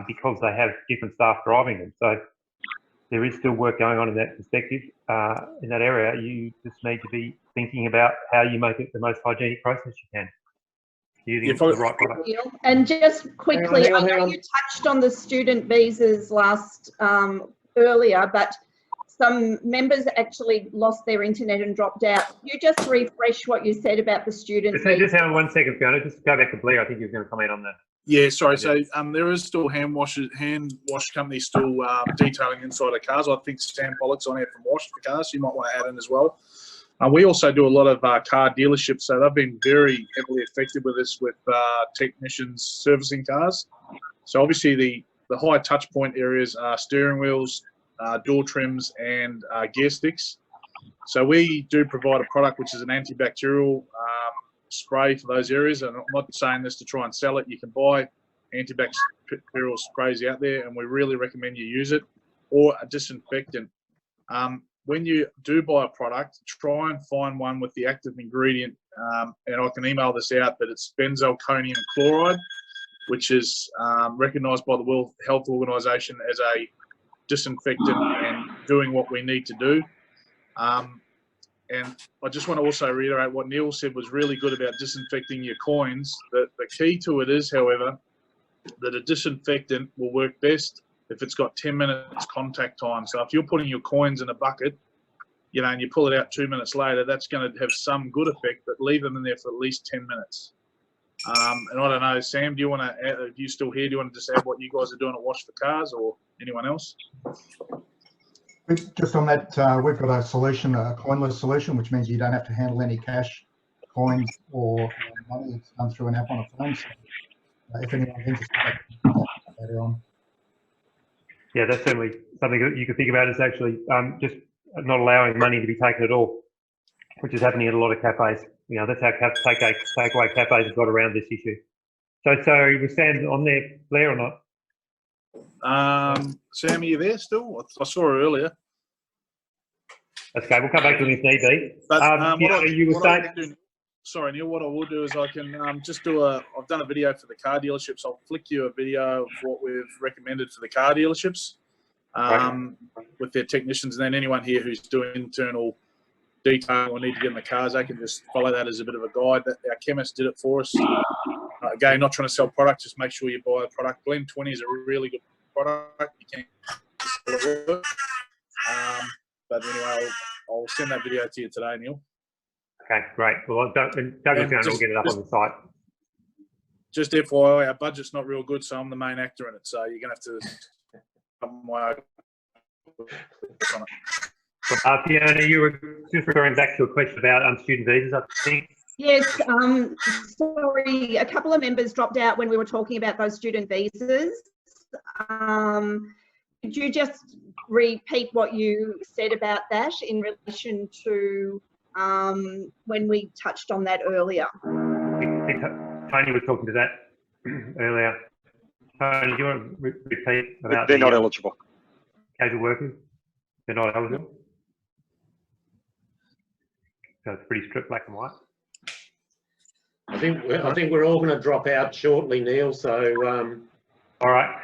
because they have different staff driving them. So there is still work going on in that perspective. In that area, you just need to be thinking about how you make it the most hygienic process you can, using the right product. And just quickly, I know you touched on the student visas earlier, but some members actually lost their internet and dropped out. Can you just refresh what you said about the student visas? Just hang on 1 second, Fiona. Just go back to Blair. I think you were going to comment on that. Yeah, sorry. So there is still hand wash companies still detailing inside of cars. I think Sam Pollock's on here from Wash for Cars. You might want to add in as well. We also do a lot of car dealerships, so they've been very heavily affected with this, with technicians servicing cars. So obviously the high touch point areas are steering wheels, door trims, and gear sticks. So we do provide a product which is an antibacterial spray for those areas. And I'm not saying this to try and sell it. You can buy antibacterial sprays out there, and we really recommend you use it, or a disinfectant. When you do buy a product, try and find one with the active ingredient, and I can email this out, but it's benzalkonium chloride, which is recognised by the World Health Organization as a disinfectant and doing what we need to do. And I just want to also reiterate what Neil said was really good about disinfecting your coins. The key to it is, however, that a disinfectant will work best if it's got 10 minutes contact time. So if you're putting your coins in a bucket, you know, and you pull it out 2 minutes later, that's going to have some good effect, but leave them in there for at least 10 minutes. And I don't know, Sam, do you want to add, are you still here? Do you want to just add what you guys are doing at Wash for Cars, or anyone else? Just on that, we've got a solution, a coinless solution, which means you don't have to handle any cash, coins, or money. It's done through an app on a phone. So if anyone's interested, later on. Yeah, that's certainly something that you could think about, is actually just not allowing money to be taken at all, which is happening at a lot of cafes. You know, that's how takeaway cafes have got around this issue. So was Sam on there, Blair, or not? Sam, are you there still? I saw her earlier. That's okay. We'll come back to him if need be. Sorry, Neil, what I will do is I can just do I've done a video for the car dealerships. I'll flick you a video of what we've recommended for the car dealerships with their technicians, and then anyone here who's doing internal detail or need to get in the cars, they can just follow that as a bit of a guide. That our chemist did it for us. Again, not trying to sell product, just make sure you buy a product. Blend 20 is a really good product. You can but anyway, I'll send that video to you today, Neil. Okay, great. Well, Douglas will get it up on the site. Just FYI, our budget's not real good, so I'm the main actor in it. So you're going to have to come my on it. Fiona, you were just referring back to a question about student visas, I think. Yes, sorry, a couple of members dropped out when we were talking about those student visas. Could you just repeat what you said about that in relation to when we touched on that earlier? Tony was talking to that earlier. Tony, do you want to repeat about they're not eligible. Casual workers? They're not eligible? So it's pretty strict, black and white. I think we're all going to drop out shortly, Neil. So all right,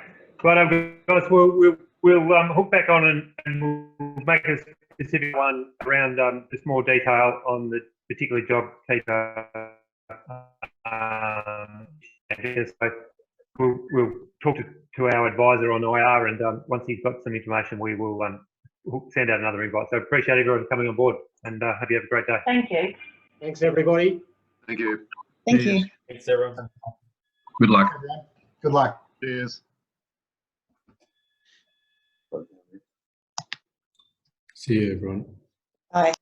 right, guys, we'll hook back on and we'll make a specific one around just more detail on the particular job keeper. So we'll talk to our advisor on IR, and once he's got some information, we will send out another invite. So appreciate everyone coming on board, and hope you have a great day. Thank you. Thanks, everybody. Thank you. Thank you. Thanks, everyone. Good luck. Good luck. Cheers. See you, everyone. Bye.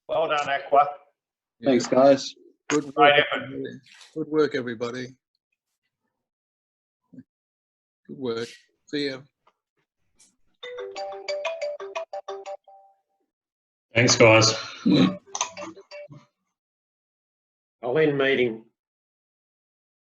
Well done, ACWA. Thanks, guys. Good work. Good work, everybody. Good work. See you. Thanks, guys. I'll end meeting.